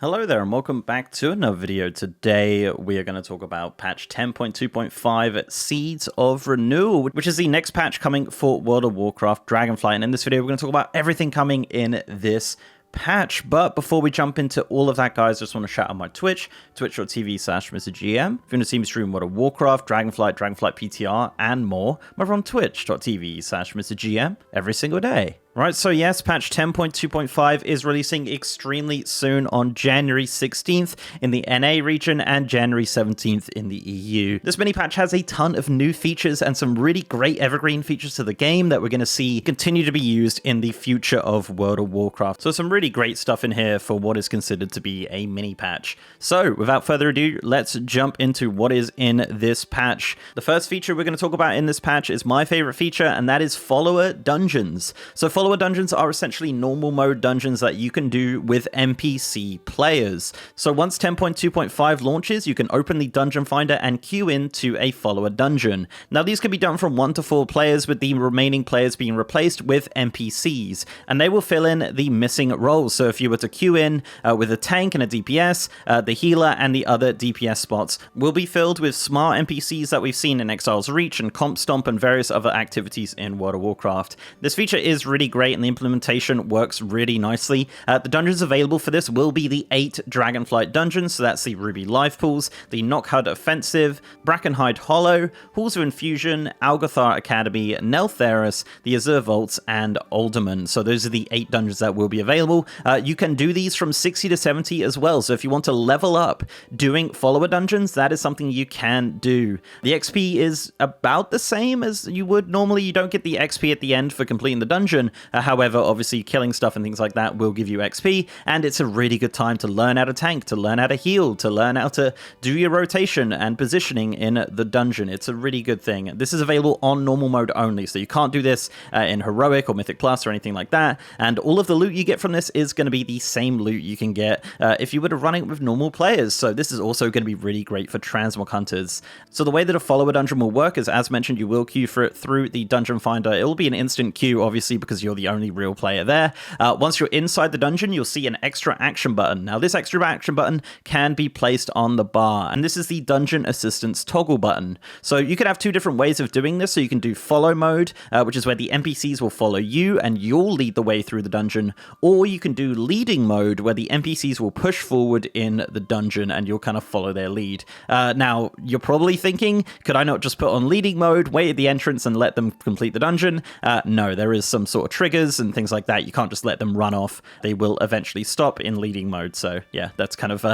Hello there and welcome back to another video. Today we are going to talk about patch 10.2.5 Seeds of Renewal, which is the next patch coming for World of Warcraft Dragonflight. And in this video we're going to talk about everything coming in this patch. But before we jump into all of that, guys, I just want to shout out my Twitch, twitch.tv/MrGM. If you want to see me stream World of Warcraft, Dragonflight PTR, and more, I'm over on twitch.tv/MrGM every single day. Right, so yes, patch 10.2.5 is releasing extremely soon on January 16th in the NA region and January 17th in the EU. This mini patch has a ton of new features and some really great evergreen features to the game that we're going to see continue to be used in the future of World of Warcraft. So some really great stuff in here for what is considered to be a mini patch. So without further ado, let's jump into what is in this patch. The first feature we're going to talk about in this patch is my favorite feature, and that is follower dungeons. So follower dungeons are essentially normal mode dungeons that you can do with NPC players. So once 10.2.5 launches, you can open the dungeon finder and queue into a follower dungeon. Now these can be done from 1 to 4 players, with the remaining players being replaced with NPCs, and they will fill in the missing roles. So if you were to queue in with a tank and a DPS, the healer and the other DPS spots will be filled with smart NPCs that we've seen in Exile's Reach and Comp Stomp and various other activities in World of Warcraft. This feature is really great and the implementation works really nicely. The dungeons available for this will be the 8 Dragonflight dungeons, so that's the Ruby Life Pools, the Knockhud Offensive, Brackenhide Hollow, Halls of Infusion, Algathar Academy, Neltharis, the Azure Vaults, and Alderman. So those are the 8 dungeons that will be available. You can do these from 60 to 70 as well, so if you want to level up doing follower dungeons, that is something you can do. The XP is about the same as you would normally. You don't get the XP at the end for completing the dungeon. However, obviously killing stuff and things like that will give you XP, and it's a really good time to learn how to tank, to learn how to heal, to learn how to do your rotation and positioning in the dungeon. It's a really good thing. This is available on normal mode only, so you can't do this in Heroic or Mythic Plus or anything like that, and all of the loot you get from this is going to be the same loot you can get if you were to run it with normal players, so this is also going to be really great for transmog hunters. So the way that a follower dungeon will work is, as mentioned, you will queue for it through the dungeon finder. It will be an instant queue, obviously, because you're the only real player there. Once you're inside the dungeon, you'll see an extra action button. Now this extra action button can be placed on the bar, and this is the dungeon assistance toggle button. So you can have 2 different ways of doing this. So you can do follow mode, which is where the NPCs will follow you and you'll lead the way through the dungeon, or you can do leading mode, where the NPCs will push forward in the dungeon and you'll kind of follow their lead. Now you're probably thinking, could I not just put on leading mode, wait at the entrance and let them complete the dungeon? No, there is some sort of triggers and things like that. You can't just let them run off. They will eventually stop in leading mode. So yeah, that's kind of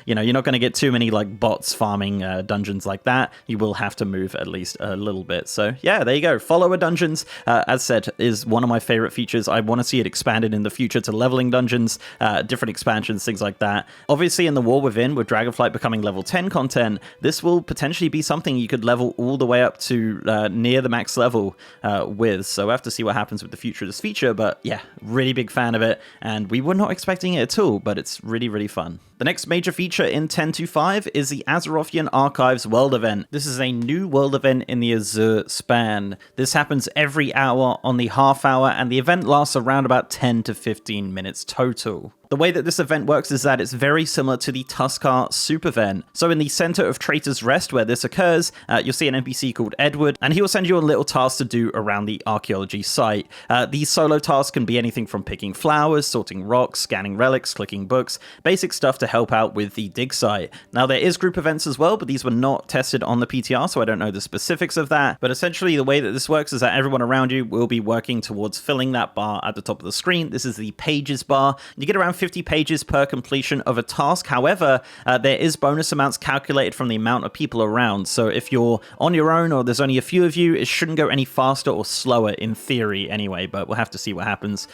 you know, you're not going to get too many like bots farming dungeons like that. You will have to move at least a little bit. So yeah, there you go. Follower dungeons, as said, is one of my favorite features. I want to see it expanded in the future to leveling dungeons, different expansions, things like that. Obviously in the War Within, with Dragonflight becoming level 10 content, this will potentially be something you could level all the way up to near the max level with. So we'll have to see what happens with the future of this feature, but yeah, really big fan of it, and we were not expecting it at all, but it's really, really fun. The next major feature in 10.2.5 is the Azerothian Archives world event. This is a new world event in the Azure span. This happens every hour on the half hour, and the event lasts around about 10 to 15 minutes total. The way that this event works is that it's very similar to the Tuskar super event. So in the center of Traitor's Rest, where this occurs, you'll see an NPC called Edward, and he will send you a little task to do around the archaeology site. These solo tasks can be anything from picking flowers, sorting rocks, scanning relics, clicking books, basic stuff to help out with the dig site. Now there is group events as well, but these were not tested on the PTR, so I don't know the specifics of that. But essentially the way that this works is that everyone around you will be working towards filling that bar at the top of the screen. This is the pages bar. You get around 50 pages per completion of a task. However, there is bonus amounts calculated from the amount of people around. So if you're on your own or there's only a few of you, it shouldn't go any faster or slower in theory anyway, but we'll have to see what happens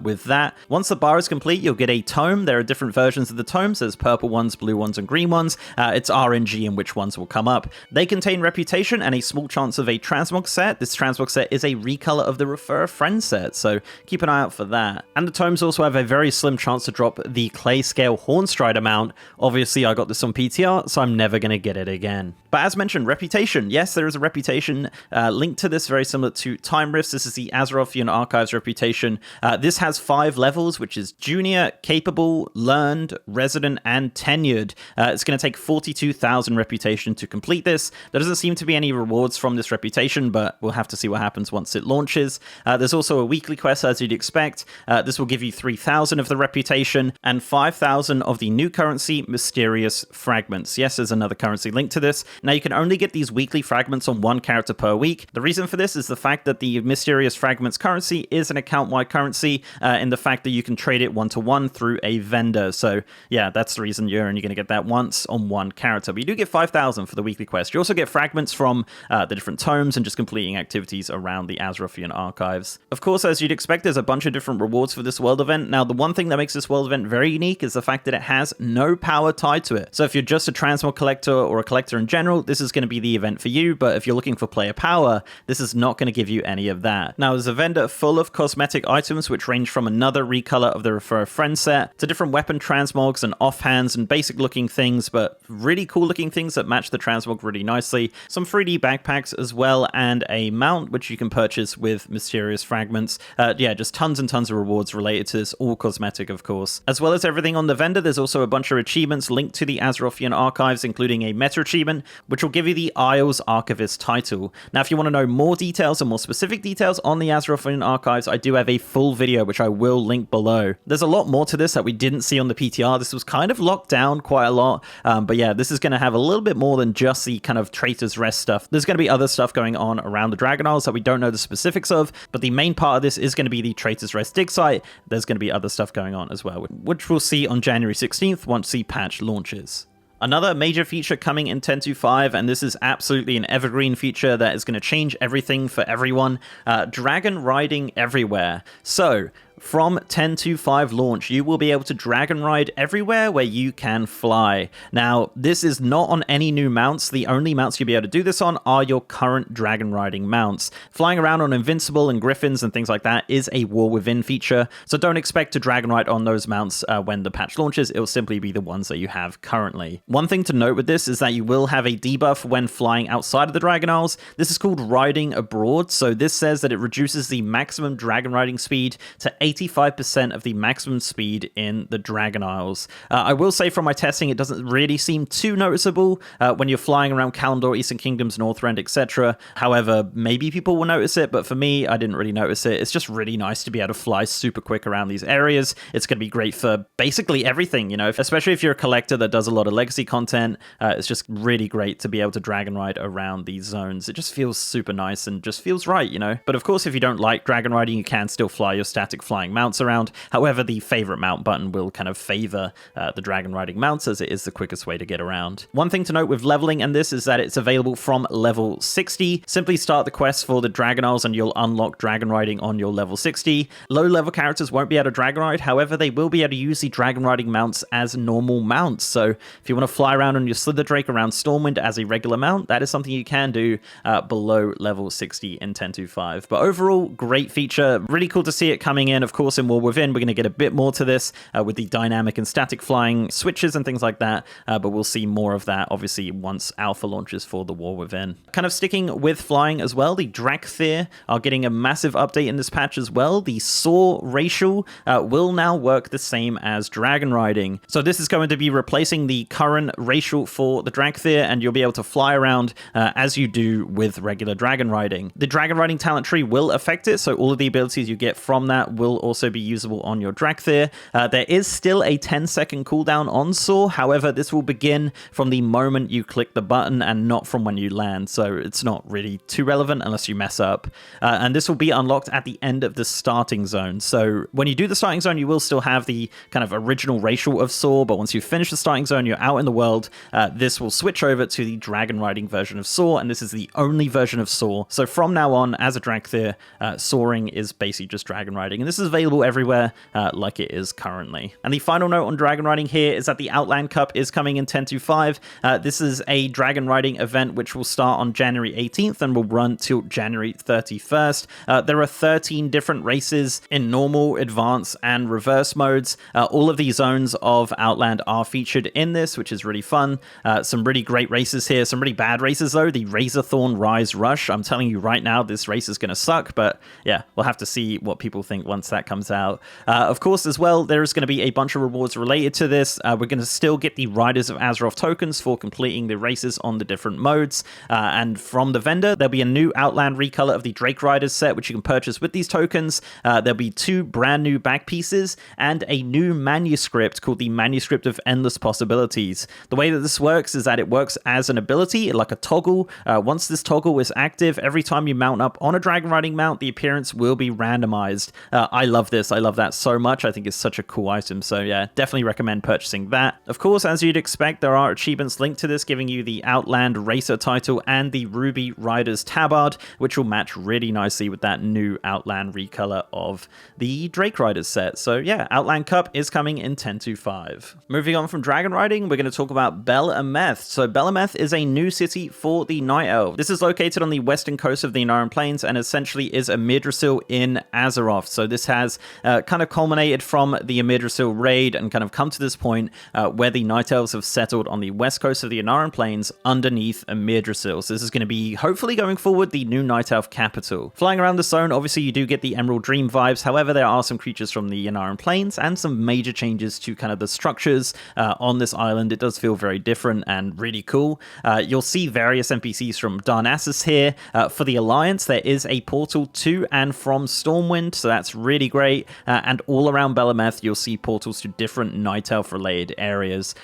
with that. Once the bar is complete, you'll get a tome. There are different versions of the tomes. There's purple ones, blue ones, and green ones. It's RNG in which ones will come up. They contain reputation and a small chance of a transmog set. This transmog set is a recolor of the Refer a Friend set, so keep an eye out for that. And the tomes also have a very slim chance to drop the clay scale Hornstride amount. Obviously I got this on PTR, so I'm never going to get it again. But as mentioned, reputation. Yes, there is a reputation linked to this, very similar to Time Rifts. This is the Azerothian Archives reputation. This has 5 levels, which is Junior, Capable, Learned, Resident, and Tenured. It's going to take 42,000 reputation to complete this. There doesn't seem to be any rewards from this reputation, but we'll have to see what happens once it launches. There's also a weekly quest, as you'd expect. This will give you 3,000 of the reputation and 5,000 of the new currency, Mysterious Fragments. Yes, there's another currency linked to this. Now, you can only get these weekly fragments on 1 character per week. The reason for this is the fact that the Mysterious Fragments currency is an account-wide currency, in the fact that you can trade it 1-to-1 through a vendor. So, yeah, that's the reason you're only going to get that once on 1 character. But you do get 5,000 for the weekly quest. You also get fragments from the different tomes and just completing activities around the Azerothian Archives. Of course, as you'd expect, there's a bunch of different rewards for this world event. Now, the one thing that makes this world event very unique is the fact that it has no power tied to it. So if you're just a transmog collector or a collector in general, this is going to be the event for you. But if you're looking for player power, this is not going to give you any of that. Now, there's a vendor full of cosmetic items, which range from another recolor of the Refer a Friend set to different weapon transmogs and offhands and basic looking things, but really cool looking things that match the transmog really nicely. Some 3D backpacks as well, and a mount which you can purchase with Mysterious Fragments. Yeah, just tons and tons of rewards related to this, all cosmetic, of course. As well as everything on the vendor, there's also a bunch of achievements linked to the Azerothian Archives, including a meta achievement, which will give you the Isles Archivist title. Now, if you want to know more details and more specific details on the Azerothian Archives, I do have a full video, which I will link below. There's a lot more to this that we didn't see on the PTR. This was kind of locked down quite a lot, but yeah, this is going to have a little bit more than just the kind of Traitor's Rest stuff. There's going to be other stuff going on around the Dragon Isles that we don't know the specifics of, but the main part of this is going to be the Traitor's Rest dig site. There's going to be other stuff going on as well, which we'll see on January 16th once the patch launches. Another major feature coming in 10.2.5, and this is absolutely an evergreen feature that is going to change everything for everyone, Dragonriding Everywhere. So, from 10.2.5 launch, you will be able to dragon ride everywhere where you can fly. Now, this is not on any new mounts. The only mounts you'll be able to do this on are your current dragon riding mounts. Flying around on Invincible and Griffins and things like that is a War Within feature, so don't expect to dragon ride on those mounts when the patch launches. It will simply be the ones that you have currently. One thing to note with this is that you will have a debuff when flying outside of the Dragon Isles. This is called Riding Abroad, so this says that it reduces the maximum dragon riding speed to 85% of the maximum speed in the Dragon Isles. I will say from my testing, it doesn't really seem too noticeable when you're flying around Kalimdor, Eastern Kingdoms, Northrend, etc. However, maybe people will notice it, but for me, I didn't really notice it. It's just really nice to be able to fly super quick around these areas. It's going to be great for basically everything, you know, especially if you're a collector that does a lot of legacy content. It's just really great to be able to dragon ride around these zones. It just feels super nice and just feels right, you know. But of course, if you don't like dragon riding, you can still fly your static flying mounts around. However, the favorite mount button will kind of favor the dragon riding mounts, as it is the quickest way to get around. One thing to note with leveling and this is that it's available from level 60. Simply start the quest for the Dragon Isles and you'll unlock dragon riding on your level 60. Low level characters won't be able to dragon ride. However, they will be able to use the dragon riding mounts as normal mounts. So if you want to fly around on your Slither Drake around Stormwind as a regular mount, that is something you can do below level 60 in 10.2.5. But overall, great feature. Really cool to see it coming in. Of course, in War Within, we're going to get a bit more to this with the dynamic and static flying switches and things like that. But we'll see more of that, obviously, once Alpha launches for the War Within. Kind of sticking with flying as well, the Dracthyr are getting a massive update in this patch as well. The Soar racial will now work the same as dragon riding. So this is going to be replacing the current racial for the Dracthyr, and you'll be able to fly around as you do with regular dragon riding. The dragon riding talent tree will affect it, so all of the abilities you get from that will also be usable on your Dracthyr. There is still a 10-second cooldown on Soar. However, this will begin from the moment you click the button and not from when you land, so it's not really too relevant unless you mess up. And this will be unlocked at the end of the starting zone. So when you do the starting zone, you will still have the kind of original racial of Soar, but once you finish the starting zone, you're out in the world, this will switch over to the dragon riding version of Soar, and this is the only version of Soar. So from now on, as a Dracthyr, soaring is basically just dragon riding. And this is available everywhere like it is currently. And the final note on dragon riding here is that the Outland Cup is coming in 10.25. This is a dragon riding event which will start on January 18th and will run till January 31st. There are 13 different races in normal, advanced, and reverse modes. All of the zones of Outland are featured in this, which is really fun. Some really great races here, some really bad races though. The Razorthorn Rise Rush, I'm telling you right now, this race is going to suck, but yeah, we'll have to see what people think once that comes out. Of course, as well, there is going to be a bunch of rewards related to this. We're going to still get the Riders of Azeroth tokens for completing the races on the different modes, and from the vendor, there'll be a new Outland recolor of the Drake Riders set, which you can purchase with these tokens. There'll be 2 brand new back pieces and a new manuscript called the Manuscript of Endless Possibilities. The way that this works is that it works as an ability, like a toggle. Once this toggle is active, every time you mount up on a dragon riding mount, the appearance will be randomized. I love this. I love that so much. I think it's such a cool item. So yeah, definitely recommend purchasing that. Of course, as you'd expect, there are achievements linked to this, giving you the Outland Racer title and the Ruby Riders Tabard, which will match really nicely with that new Outland recolor of the Drake Riders set. So yeah, Outland Cup is coming in 10.25. Moving on from dragon riding, we're going to talk about Bel'ameth. So Bel'ameth is a new city for the Night Elves. This is located on the western coast of the Inaran Plains and essentially is a Midrasil in Azeroth. So this has kind of culminated from the Midrasil raid and kind of come to this point where the Night Elves have settled on the west coast of the Inaran Plains underneath a Midrasil. So this is going to be, hopefully going forward, the new Night Elf capital. Flying around the zone, obviously you do get the Emerald Dream vibes. However, there are some creatures from the Inaran Plains and some major changes to kind of the structures on this island. It does feel very different and really cool. You'll see various NPCs from Darnassus here. For the Alliance, there is a portal to and from Stormwind, so that's really great. And all around Bel'ameth, you'll see portals to different Night Elf related areas.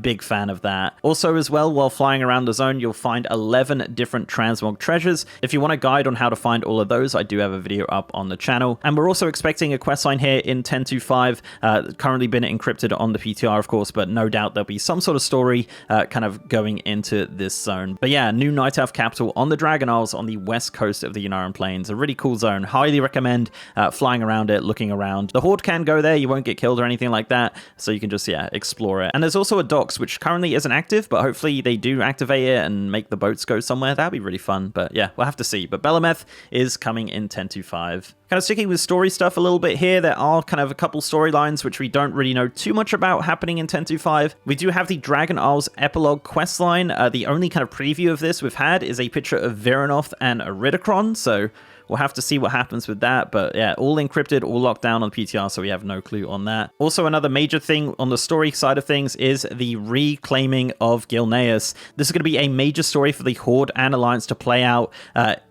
Big fan of that. Also as well, while flying around the zone, you'll find 11 different transmog treasures. If you want a guide on how to find all of those, I do have a video up on the channel. And we're also expecting a questline here in 10.25. Currently been encrypted on the PTR, of course, but no doubt there'll be some sort of story kind of going into this zone. But yeah, new Night Elf capital on the Dragon Isles on the west coast of the Inaran Plains. A really cool zone. Highly recommend flying around it, looking around. The Horde can go there. You won't get killed or anything like that. So you can just, yeah, explore it. And there's also a docks, which currently isn't active, but hopefully they do activate it and make the boats go somewhere. That'd be really fun. But yeah, we'll have to see. But Bel'ameth is coming in 10.25. Kind of sticking with story stuff a little bit here, there are kind of a couple storylines which we don't really know too much about happening in 10.25. We do have the Dragon Isles Epilogue questline. The only kind of preview of this we've had is a picture of Viranoth and Iridacron, so we'll have to see what happens with that. But yeah, all encrypted, all locked down on PTR, so we have no clue on that. Also, another major thing on the story side of things is the reclaiming of Gilneas. This is going to be a major story for the Horde and Alliance to play out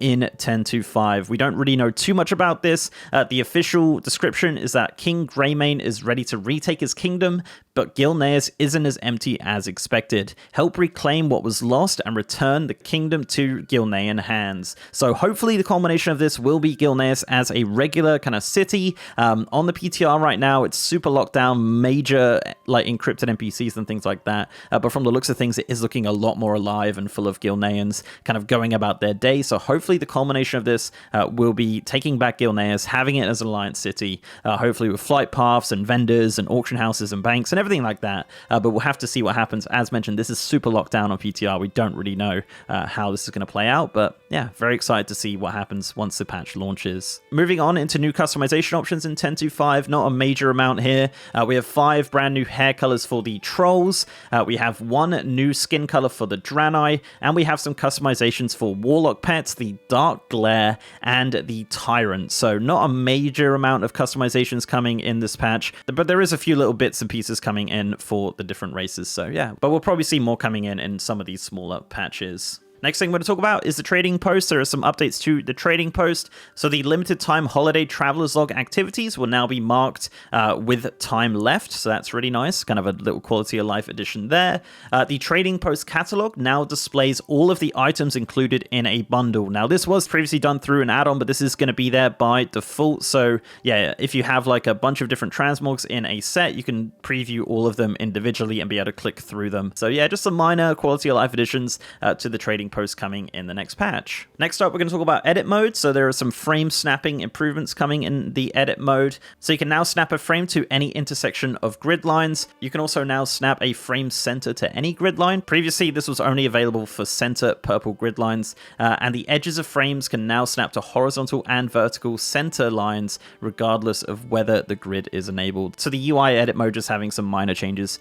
in 10.25. We don't really know too much about this. The official description is that King Greymane is ready to retake his kingdom, but Gilneas isn't as empty as expected. Help reclaim what was lost and return the kingdom to Gilnean hands. So hopefully the culmination of this will be Gilneas as a regular kind of city. On the PTR right now, it's super locked down, major like encrypted NPCs and things like that. But from the looks of things, it is looking a lot more alive and full of Gilneans kind of going about their day. So hopefully the culmination of this will be taking back Gilneas, having it as an Alliance city, hopefully with flight paths and vendors and auction houses and banks and everything like that. But we'll have to see what happens. As mentioned, this is super locked down on PTR. We don't really know how this is going to play out. But yeah, very excited to see what happens once the patch launches. Moving on into new customization options in 10.25, not a major amount here. We have 5 brand new hair colors for the trolls. We have 1 new skin color for the Draenei, and we have some customizations for Warlock pets, the Dark Glare, and the Tyrant. So not a major amount of customizations coming in this patch, but there is a few little bits and pieces coming in for the different races. So yeah, but we'll probably see more coming in some of these smaller patches. Next thing we're going to talk about is the trading post. There are some updates to the trading post. So the limited time holiday traveler's log activities will now be marked with time left. So that's really nice. Kind of a little quality of life addition there. The trading post catalog now displays all of the items included in a bundle. Now this was previously done through an add-on, but this is going to be there by default. So yeah, if you have like a bunch of different transmogs in a set, you can preview all of them individually and be able to click through them. So yeah, just some minor quality of life additions to the trading updating post coming in the next patch. Next up, we're going to talk about edit mode. So there are some frame snapping improvements coming in the edit mode. So you can now snap a frame to any intersection of grid lines. You can also now snap a frame center to any grid line. Previously, this was only available for center purple grid lines, and the edges of frames can now snap to horizontal and vertical center lines, regardless of whether the grid is enabled. So the UI edit mode just having some minor changes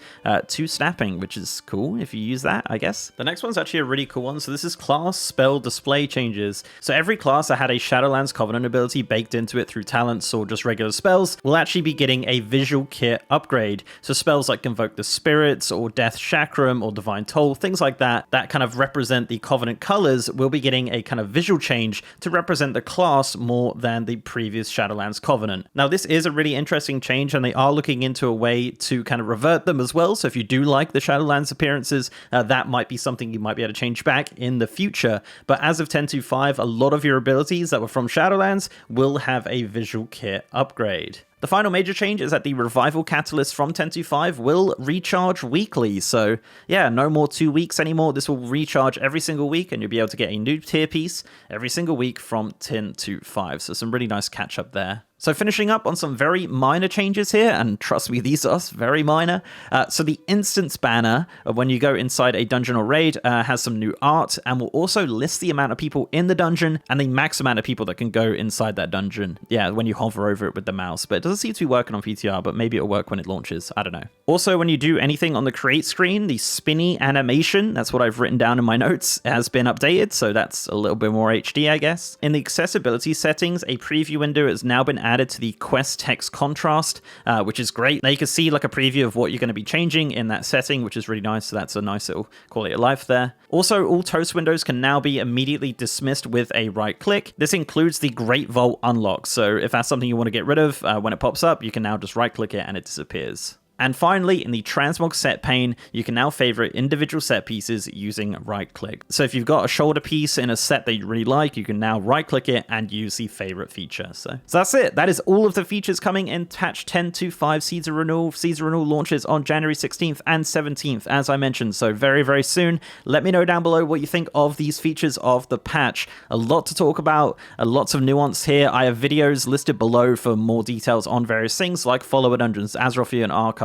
to snapping, which is cool if you use that, I guess. The next one's actually a really cool one. So this is class spell display changes. So every class that had a Shadowlands Covenant ability baked into it through talents or just regular spells will actually be getting a visual kit upgrade. So spells like Convoke the Spirits or Death Chakram or Divine Toll, things like that, that kind of represent the Covenant colors, will be getting a kind of visual change to represent the class more than the previous Shadowlands Covenant. Now, this is a really interesting change, and they are looking into a way to kind of revert them as well. So if you do like the Shadowlands appearances, that might be something you might be able to change back in the future. But as of 10.2.5, a lot of your abilities that were from Shadowlands will have a visual kit upgrade. The final major change is that the revival catalyst from 10.2.5 will recharge weekly. So yeah, no more 2 weeks anymore. This will recharge every single week, and you'll be able to get a new tier piece every single week from 10.2.5. So some really nice catch up there. So finishing up on some very minor changes here, and trust me, these are very minor. So the instance banner, when you go inside a dungeon or raid, has some new art, and will also list the amount of people in the dungeon and the max amount of people that can go inside that dungeon. Yeah, when you hover over it with the mouse. But it doesn't seem to be working on PTR, but maybe it'll work when it launches. I don't know. Also, when you do anything on the create screen, the spinny animation, that's what I've written down in my notes, has been updated. So that's a little bit more HD, I guess. In the accessibility settings, a preview window has now been added to the quest text contrast, which is great. Now you can see like a preview of what you're going to be changing in that setting, which is really nice. So that's a nice little quality of life there. Also, all toast windows can now be immediately dismissed with a right click. This includes the Great Vault unlock. So if that's something you want to get rid of, when it pops up, you can now just right click it and it disappears. And finally, in the transmog set pane, you can now favorite individual set pieces using right click. So if you've got a shoulder piece in a set that you really like, you can now right click it and use the favorite feature. So that's it. That is all of the features coming in patch 10.2.5 Seeds of Renewal. Seeds of Renewal launches on January 16th and 17th, as I mentioned. So very, very soon. Let me know down below what you think of these features of the patch. A lot to talk about, lots of nuance here. I have videos listed below for more details on various things like follower dungeons, Azerothian Archives,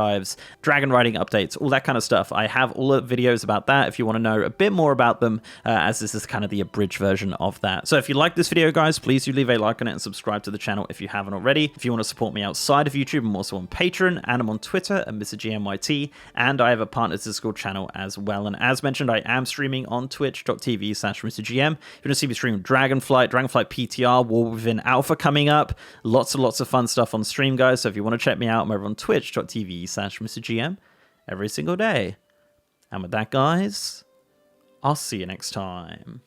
Dragonriding updates, all that kind of stuff. I have all the videos about that if you want to know a bit more about them, as this is kind of the abridged version of that. So if you like this video, guys, please do leave a like on it and subscribe to the channel if you haven't already. If you want to support me outside of YouTube, I'm also on Patreon, and I'm on Twitter at MrGMYT, and I have a partners Discord channel as well. And as mentioned, I am streaming on twitch.tv/MrGM. If you want to see me stream Dragonflight PTR, War Within Alpha coming up. Lots and lots of fun stuff on stream, guys. So if you want to check me out, I'm over on twitch.tv/MrGM every single day. And with that, guys, I'll see you next time.